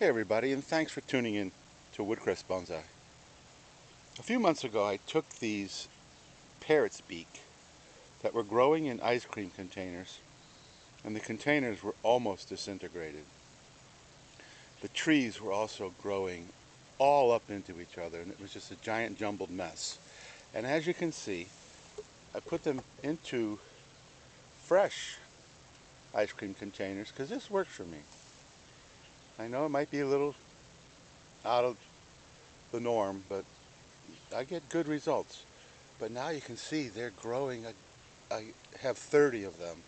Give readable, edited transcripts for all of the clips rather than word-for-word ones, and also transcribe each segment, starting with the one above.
Hey everybody, and thanks for tuning in to Woodcrest Bonsai. A few months ago I took these Parrot's Beak that were growing in ice cream containers, and the containers were almost disintegrated. The trees were also growing all up into each other, and it was just a giant jumbled mess. And as you can see, I put them into fresh ice cream containers because this works for me. I know it might be a little out of the norm, but I get good results. But now you can see they're growing. I have 30 of them,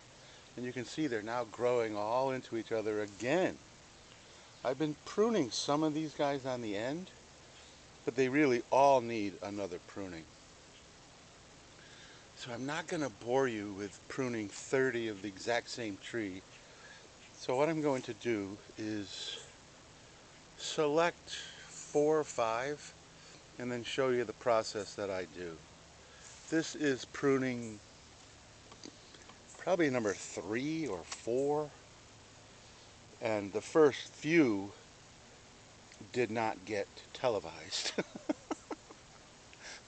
and you can see they're now growing all into each other again. I've been pruning some of these guys on the end, but they really all need another pruning. So I'm not going to bore you with pruning 30 of the exact same tree. So what I'm going to do is select 4 or 5 and then show you the process that I do. This is pruning probably number 3 or 4, and the first few did not get televised.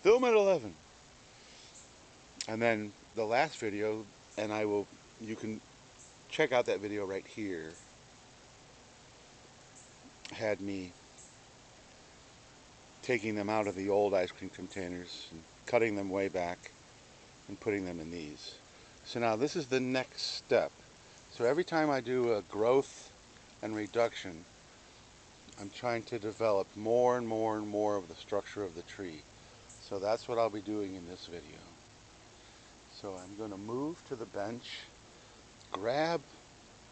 Film at 11. And then the last video, and you can check out that video right here, had me taking them out of the old ice cream containers and cutting them way back and putting them in these. So now this is the next step. So every time I do a growth and reduction, I'm trying to develop more and more and more of the structure of the tree. So that's what I'll be doing in this video. So I'm going to move to the bench, grab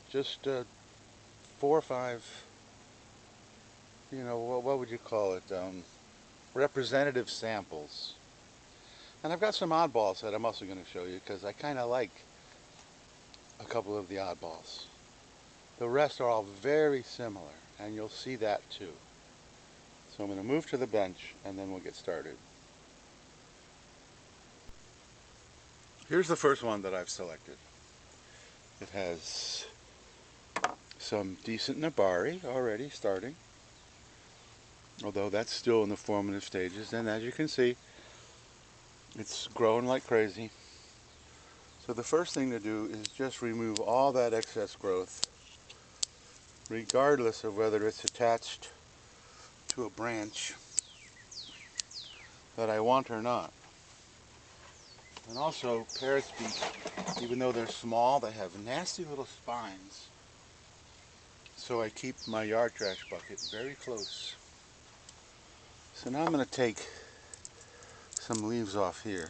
just 4 or 5, what would you call it, representative samples. And I've got some oddballs that I'm also going to show you because I kind of like a couple of the oddballs. The rest are all very similar, and you'll see that too. So I'm going to move to the bench and then we'll get started. Here's the first one that I've selected. It has some decent nabari already starting, although that's still in the formative stages, and as you can see, it's growing like crazy. So the first thing to do is just remove all that excess growth, regardless of whether it's attached to a branch that I want or not. And also, Parrot's Beak, even though they're small, they have nasty little spines. So I keep my yard trash bucket very close. So now I'm going to take some leaves off here.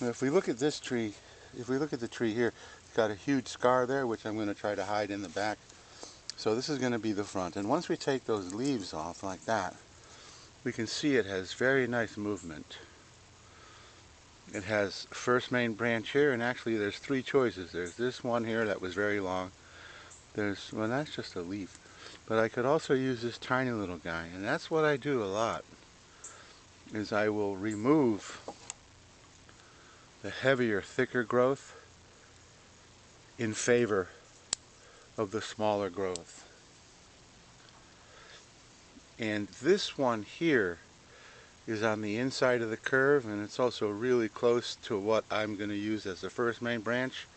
Now if we look at this tree, if we look at the tree here, it's got a huge scar there, which I'm going to try to hide in the back. So this is going to be the front. And once we take those leaves off like that, we can see it has very nice movement. It has first main branch here, and actually there's 3 choices. There's this one here that was very long. Well, that's just a leaf. But I could also use this tiny little guy, and that's what I do a lot, is I will remove the heavier, thicker growth in favor of the smaller growth. And this one here is on the inside of the curve, and it's also really close to what I'm going to use as the first main branch,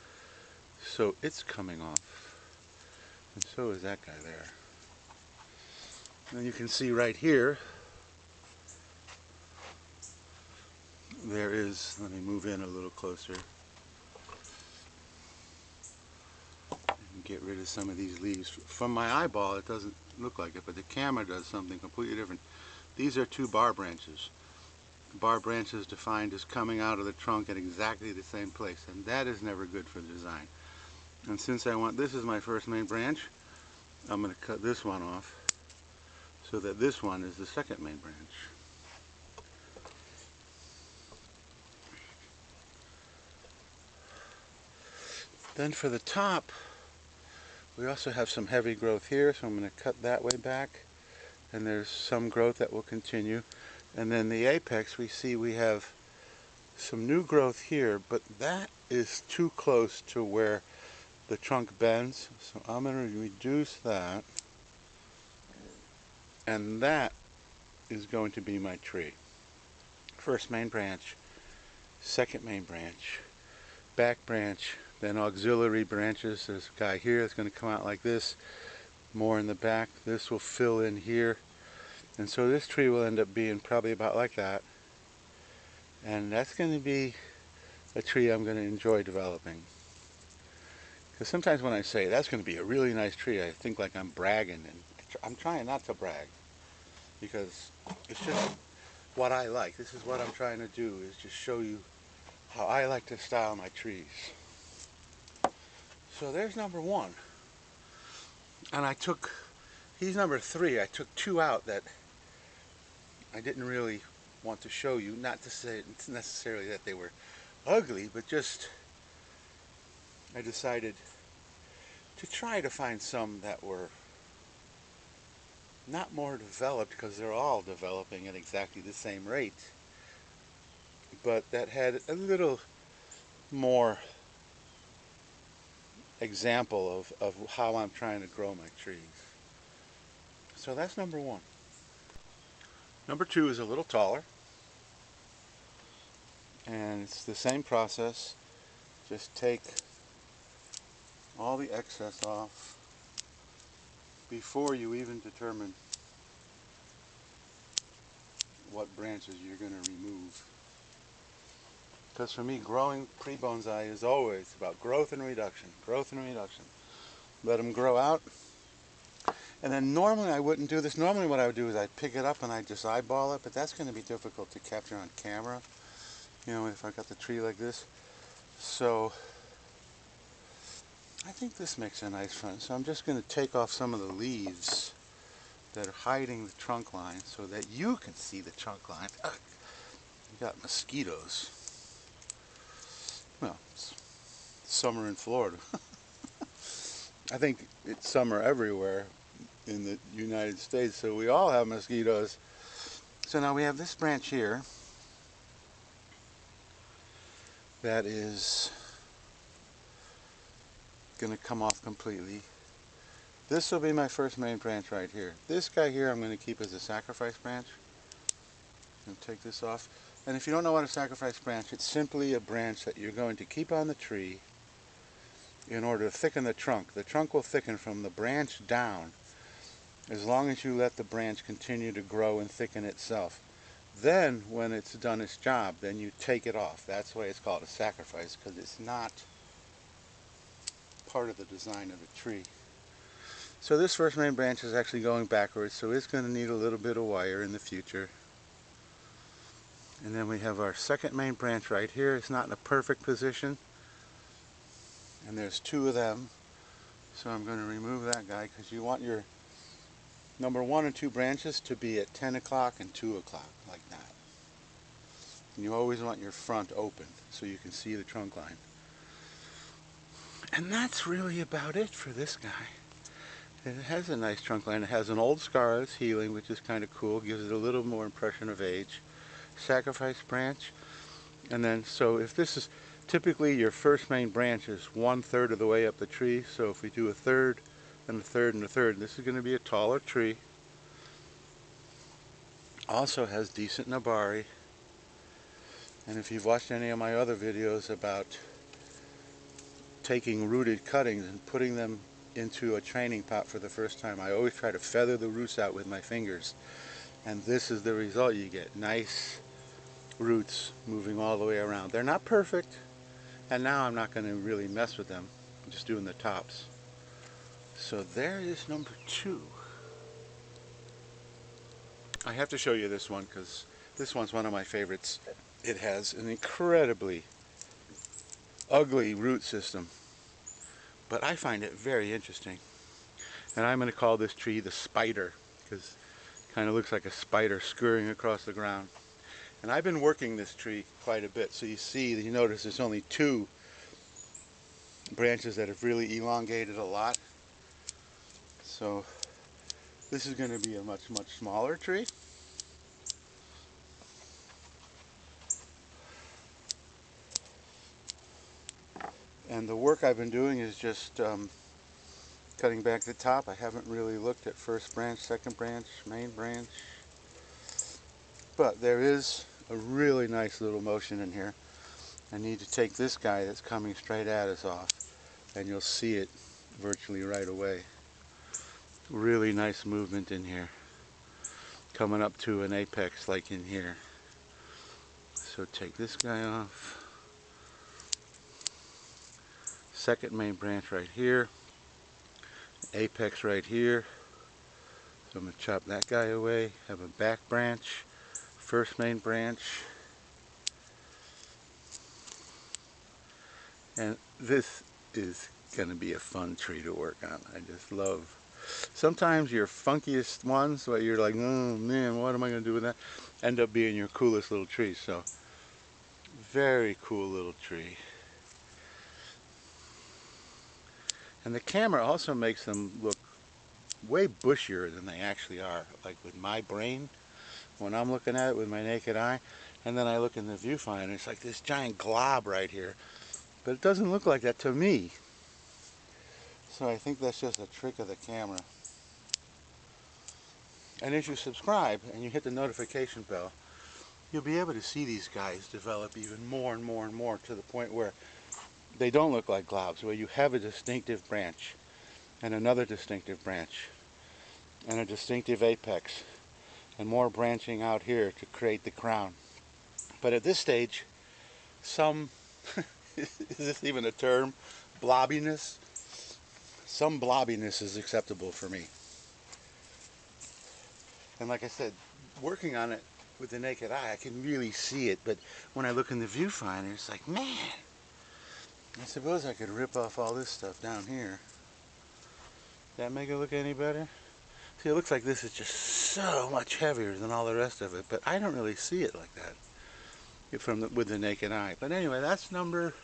so it's coming off, and so is that guy there. And you can see right here there is, let me move in a little closer and get rid of some of these leaves. From my eyeball it doesn't look like it, but the camera does something completely different. These are 2 bar branches. Bar branches defined as coming out of the trunk at exactly the same place, and that is never good for the design. And since this is my first main branch, I'm going to cut this one off so that this one is the second main branch. Then for the top, we also have some heavy growth here, so I'm going to cut that way back, and there's some growth that will continue. And then the apex, we see we have some new growth here, but that is too close to where the trunk bends, so I'm going to reduce that And that is going to be my tree. First main branch, second main branch, back branch, then auxiliary branches. There's a guy here that's going to come out like this, more in the back. This will fill in here. And so this tree will end up being probably about like that. And that's going to be a tree I'm going to enjoy developing. Because sometimes when I say that's going to be a really nice tree, I think like I'm bragging, and I'm trying not to brag, because it's just what I like. This is what I'm trying to do, is just show you how I like to style my trees. So there's number one. And he's number three. I took two out that I didn't really want to show you. Not to say necessarily that they were ugly, but just I decided to try to find some that were not more developed, because they're all developing at exactly the same rate, but that had a little more example of how I'm trying to grow my trees. So that's number one. Number two is a little taller, and it's the same process. Just take all the excess off before you even determine what branches you're going to remove. Because for me, growing pre-bonsai is always about growth and reduction, growth and reduction. Let them grow out. And then normally I wouldn't do this. Normally what I would do is I'd pick it up and I'd just eyeball it, but that's going to be difficult to capture on camera, if I got the tree like this. So I think this makes a nice front. So I'm just going to take off some of the leaves that are hiding the trunk line so that you can see the trunk line. Ugh, you got mosquitoes. Well, it's summer in Florida. I think it's summer everywhere in the United States, so we all have mosquitoes. So now we have this branch here that is going to come off completely. This will be my first main branch right here. This guy here I'm going to keep as a sacrifice branch. I'm going to take this off. And if you don't know what a sacrifice branch, it's simply a branch that you're going to keep on the tree in order to thicken the trunk. The trunk will thicken from the branch down as long as you let the branch continue to grow and thicken itself. Then when it's done its job, then you take it off. That's why it's called a sacrifice, because it's not part of the design of the tree. So this first main branch is actually going backwards, so it's going to need a little bit of wire in the future. And then we have our second main branch right here. It's not in a perfect position, and there's two of them. So I'm going to remove that guy, because you want your number one and two branches to be at 10 o'clock and 2 o'clock, like that. And you always want your front open so you can see the trunk line. And that's really about it for this guy. It has a nice trunk line. It has an old scar that's healing, which is kind of cool. Gives it a little more impression of age. Sacrifice branch. And then, so if this is typically your first main branch is 1/3 of the way up the tree. So if we do a third and a third and a third, this is going to be a taller tree. Also has decent nabari. And if you've watched any of my other videos about taking rooted cuttings and putting them into a training pot for the first time, I always try to feather the roots out with my fingers. And this is the result you get. Nice roots moving all the way around. They're not perfect, and now I'm not going to really mess with them. I'm just doing the tops. So there is number two. I have to show you this one because this one's one of my favorites. It has an incredibly ugly root system, but I find it very interesting. And I'm going to call this tree the spider, because it kind of looks like a spider scurrying across the ground. And I've been working this tree quite a bit, so you notice there's only two branches that have really elongated a lot. So this is going to be a much smaller tree. And the work I've been doing is just Cutting back the top, I haven't really looked at first branch, second branch, main branch. But there is a really nice little motion in here. I need to take this guy that's coming straight at us off, and you'll see it virtually right away. Really nice movement in here. Coming up to an apex like in here. So take this guy off. Second main branch right here. Apex right here. So I'm going to chop that guy away. Have a back branch. First main branch. And this is going to be a fun tree to work on. I just love. Sometimes your funkiest ones, where you're like, oh man, what am I going to do with that? End up being your coolest little tree. So, very cool little tree. And the camera also makes them look way bushier than they actually are. Like with my brain, when I'm looking at it with my naked eye, and then I look in the viewfinder, it's like this giant glob right here. But it doesn't look like that to me. So I think that's just a trick of the camera. And if you subscribe and you hit the notification bell, you'll be able to see these guys develop even more and more and more to the point where they don't look like globs, where you have a distinctive branch and another distinctive branch and a distinctive apex and more branching out here to create the crown. But at this stage, some, is this even a term? Blobbiness? Some blobbiness is acceptable for me. And like I said, working on it with the naked eye, I can really see it. But when I look in the viewfinder, it's like, man, I suppose I could rip off all this stuff down here. That make it look any better? See, it looks like this is just so much heavier than all the rest of it, but I don't really see it like that with the naked eye. But anyway, that's number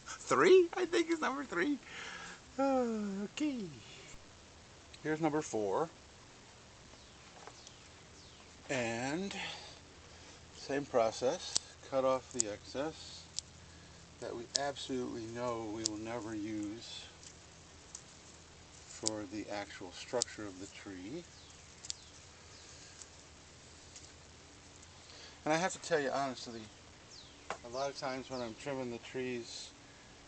3, I think is number 3. Okay. Here's number 4. And same process. Cut off the excess that we absolutely know we will never use for the actual structure of the tree. And I have to tell you honestly, a lot of times when I'm trimming the trees,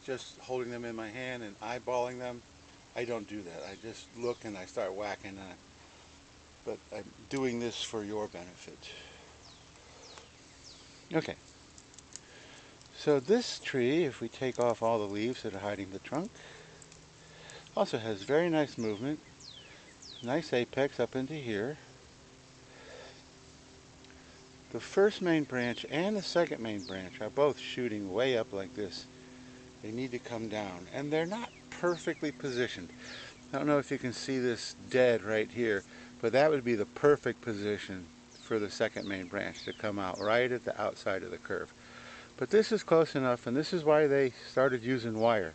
just holding them in my hand and eyeballing them, I don't do that. I just look and I start whacking on it. But I'm doing this for your benefit. Okay. So this tree, if we take off all the leaves that are hiding the trunk, also has very nice movement. Nice apex up into here. The first main branch and the second main branch are both shooting way up like this. They need to come down, and they're not perfectly positioned. I don't know if you can see this dead right here, but that would be the perfect position for the second main branch to come out right at the outside of the curve. But this is close enough, and this is why they started using wire.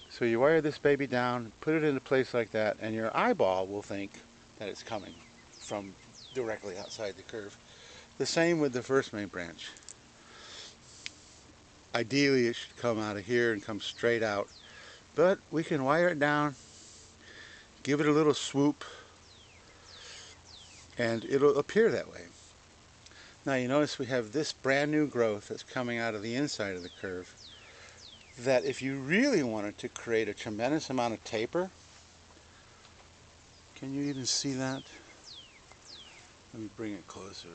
So you wire this baby down, put it in a place like that, and your eyeball will think that it's coming from directly outside the curve. The same with the first main branch. Ideally it should come out of here and come straight out, but we can wire it down, give it a little swoop, and it'll appear that way. Now you notice we have this brand new growth that's coming out of the inside of the curve, that if you really wanted to create a tremendous amount of taper, can you even see that? Let me bring it closer.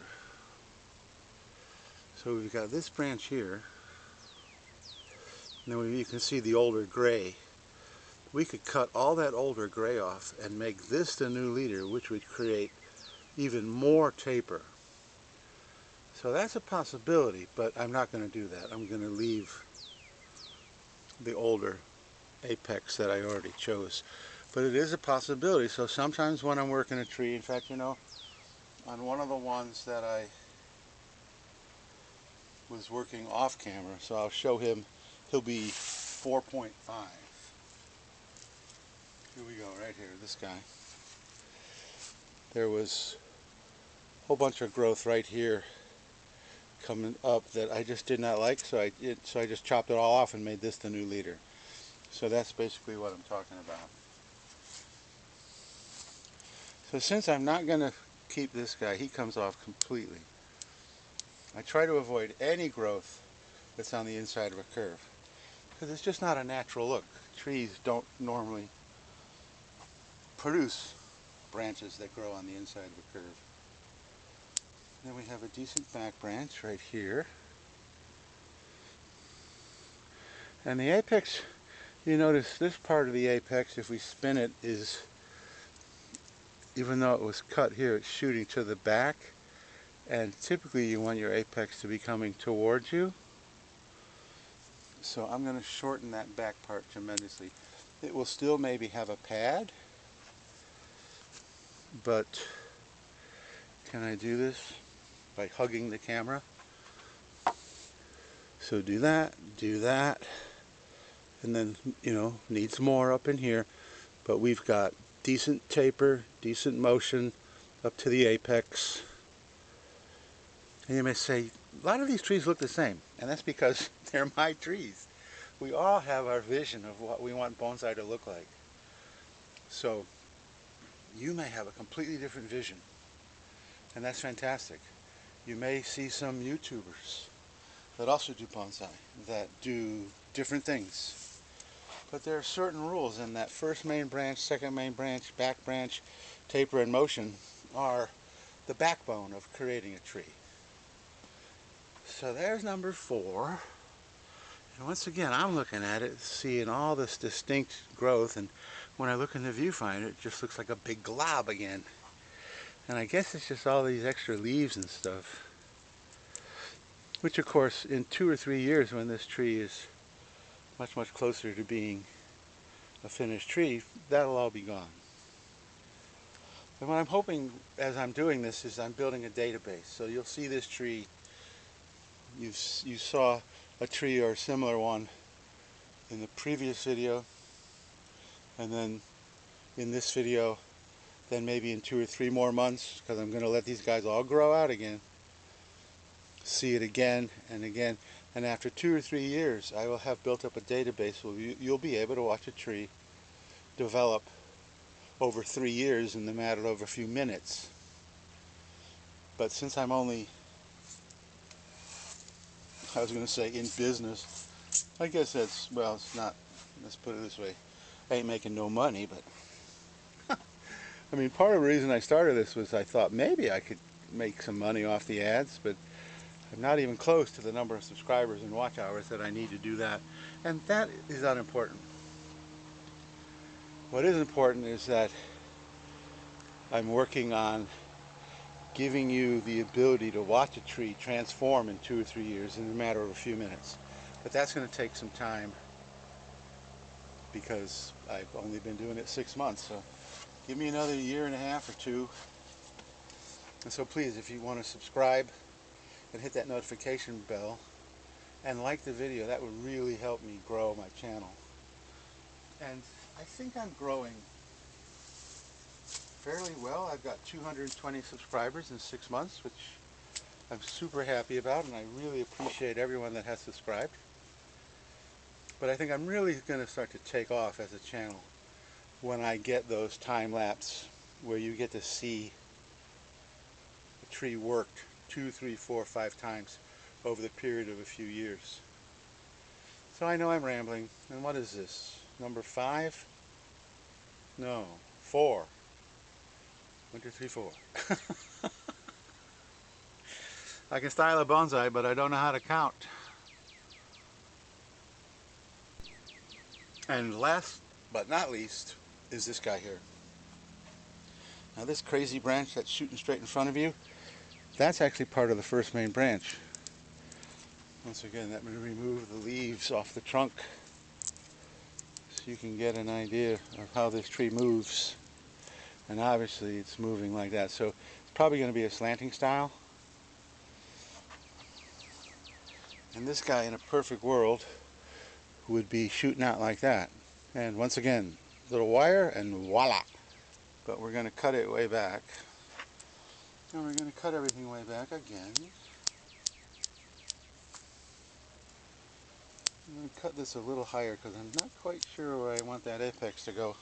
So we've got this branch here, and then you can see the older gray. We could cut all that older gray off and make this the new leader, which would create even more taper. So that's a possibility, but I'm not going to do that. I'm going to leave the older apex that I already chose. But it is a possibility. So sometimes when I'm working a tree, in fact, you know, on one of the ones that I was working off camera, so I'll show him, he'll be 4.5. Here we go, right here, this guy. There was a whole bunch of growth right here coming up that I just did not like, so I just chopped it all off and made this the new leader. So that's basically what I'm talking about. So since I'm not going to keep this guy, he comes off completely. I try to avoid any growth that's on the inside of a curve, because it's just not a natural look. Trees don't normally produce branches that grow on the inside of a curve. Then we have a decent back branch right here. And the apex, you notice this part of the apex, if we spin it, is, even though it was cut here, it's shooting to the back. And typically you want your apex to be coming towards you. So I'm going to shorten that back part tremendously. It will still maybe have a pad, but can I do this by hugging the camera? So do that, and then, you know, needs more up in here, but we've got decent taper, decent motion up to the apex. And you may say, a lot of these trees look the same, and that's because they're my trees. We all have our vision of what we want bonsai to look like. So you may have a completely different vision, and that's fantastic. You may see some YouTubers that also do bonsai, that do different things. But there are certain rules, and that first main branch, second main branch, back branch, taper, and motion are the backbone of creating a tree. So there's number 4. And once again, I'm looking at it, seeing all this distinct growth, and when I look in the viewfinder, it just looks like a big glob again. And I guess it's just all these extra leaves and stuff. Which, of course, in 2 or 3 years, when this tree is much, much closer to being a finished tree, that'll all be gone. And what I'm hoping as I'm doing this is I'm building a database. So you'll see this tree. You saw a tree or a similar one in the previous video, and then in this video, then maybe in 2 or 3 more months, because I'm going to let these guys all grow out again, see it again and again, and after 2 or 3 years I will have built up a database where you'll be able to watch a tree develop over 3 years in the matter of a few minutes. But since I'm only, I was going to say in business, I guess that's, well, it's not, let's put it this way, I ain't making no money, but I mean, part of the reason I started this was I thought maybe I could make some money off the ads, but I'm not even close to the number of subscribers and watch hours that I need to do that, and that is unimportant. What is important is that I'm working on giving you the ability to watch a tree transform in 2 or 3 years in a matter of a few minutes. But that's going to take some time because I've only been doing it 6 months. So give me another 1.5 years or 2. And so please, if you want to subscribe and hit that notification bell and like the video, that would really help me grow my channel. And I think I'm growing fairly well. I've got 220 subscribers in 6 months, which I'm super happy about, and I really appreciate everyone that has subscribed. But I think I'm really going to start to take off as a channel when I get those time lapse where you get to see a tree worked 2, 3, 4, 5 times over the period of a few years. So I know I'm rambling, and what is this? Number 5? No, 4. 1, 2, 3, 4. I can style a bonsai, but I don't know how to count. And last but not least is this guy here. Now this crazy branch that's shooting straight in front of you, that's actually part of the first main branch. Once again, let me remove the leaves off the trunk so you can get an idea of how this tree moves. And obviously it's moving like that, so it's probably going to be a slanting style. And this guy in a perfect world would be shooting out like that. And once again, little wire and voila. But we're going to cut it way back. And we're going to cut everything way back again. I'm going to cut this a little higher because I'm not quite sure where I want that apex to go.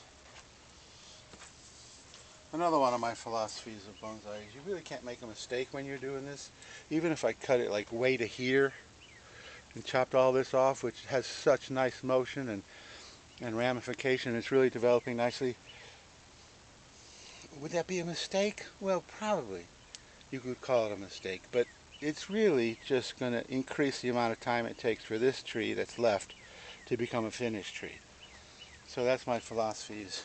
Another one of my philosophies of bonsai is you really can't make a mistake when you're doing this. Even if I cut it like way to here and chopped all this off, which has such nice motion and ramification, it's really developing nicely. Would that be a mistake? Well, probably. You could call it a mistake, but it's really just going to increase the amount of time it takes for this tree that's left to become a finished tree. So that's my philosophy is,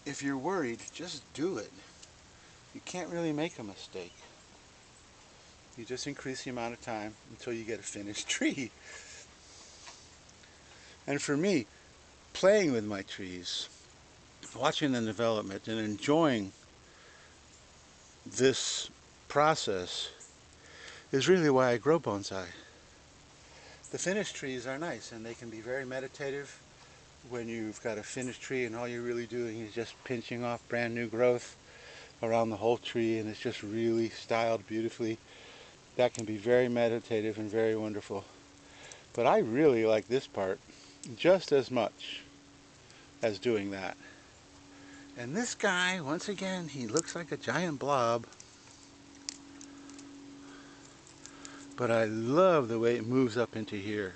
if you're worried, just do it. You can't really make a mistake. You just increase the amount of time until you get a finished tree. And for me, playing with my trees, watching the development and enjoying this process is really why I grow bonsai. The finished trees are nice and they can be very meditative when you've got a finished tree and all you're really doing is just pinching off brand new growth around the whole tree and it's just really styled beautifully. That can be very meditative and very wonderful. But I really like this part just as much as doing that. And this guy, once again, he looks like a giant blob. But I love the way it moves up into here.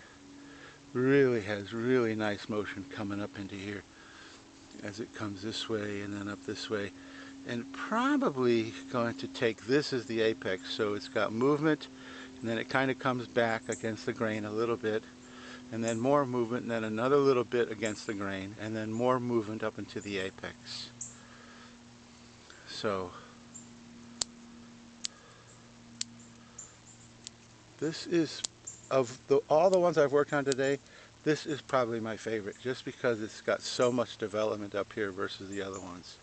Really has really nice motion coming up into here as it comes this way and then up this way. And probably going to take this as the apex, so it's got movement and then it kind of comes back against the grain a little bit and then more movement and then another little bit against the grain and then more movement up into the apex. So this is, of all the ones I've worked on today, this is probably my favorite just because it's got so much development up here versus the other ones.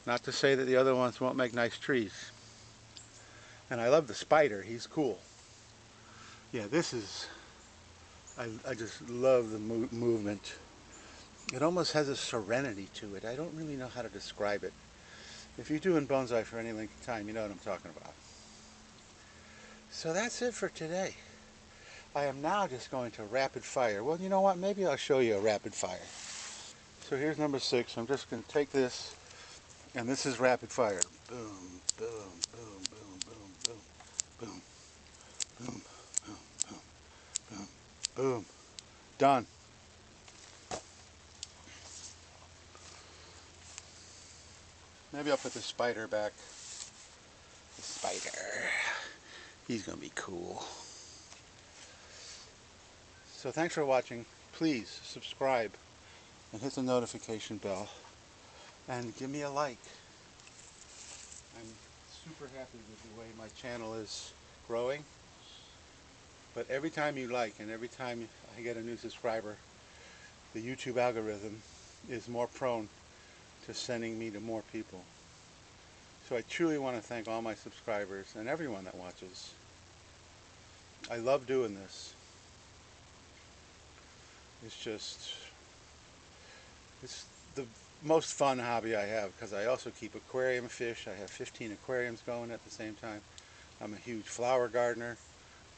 Not to say that the other ones won't make nice trees. And I love the spider, he's cool. Yeah, this is, I just love the movement. It almost has a serenity to it. I don't really know how to describe it. If you're doing bonsai for any length of time, you know what I'm talking about. So that's it for today. I am now just going to rapid fire. Well, you know what? Maybe I'll show you a rapid fire. So here's number 6. I'm just going to take this, and this is rapid fire. Boom, boom, boom, boom, boom, boom, boom, boom, boom, boom, boom, boom. Done. Maybe I'll put the spider back. The spider. He's going to be cool. So thanks for watching. Please subscribe and hit the notification bell and give me a like. I'm super happy with the way my channel is growing. But every time you like and every time I get a new subscriber, the YouTube algorithm is more prone to sending me to more people. So I truly want to thank all my subscribers and everyone that watches. I love doing this. It's the most fun hobby I have because I also keep aquarium fish. I have 15 aquariums going at the same time. I'm a huge flower gardener,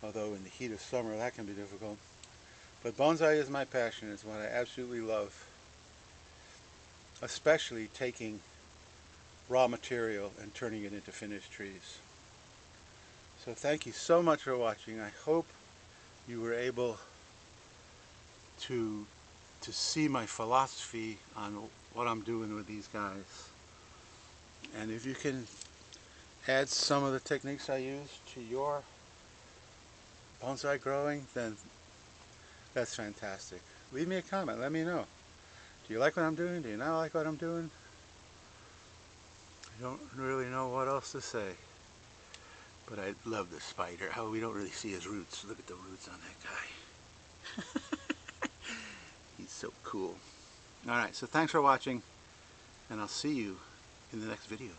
although in the heat of summer that can be difficult. But bonsai is my passion. It's what I absolutely love, especially taking raw material and turning it into finished trees. So thank you so much for watching. I hope you were able to see my philosophy on what I'm doing with these guys. And if you can add some of the techniques I use to your bonsai growing, then that's fantastic. Leave me a comment. Let me know. Do you like what I'm doing? Do you not like what I'm doing? I don't really know what else to say. But I love the spider. Oh, we don't really see his roots. Look at the roots on that guy. He's so cool. Alright, so thanks for watching, and I'll see you in the next video.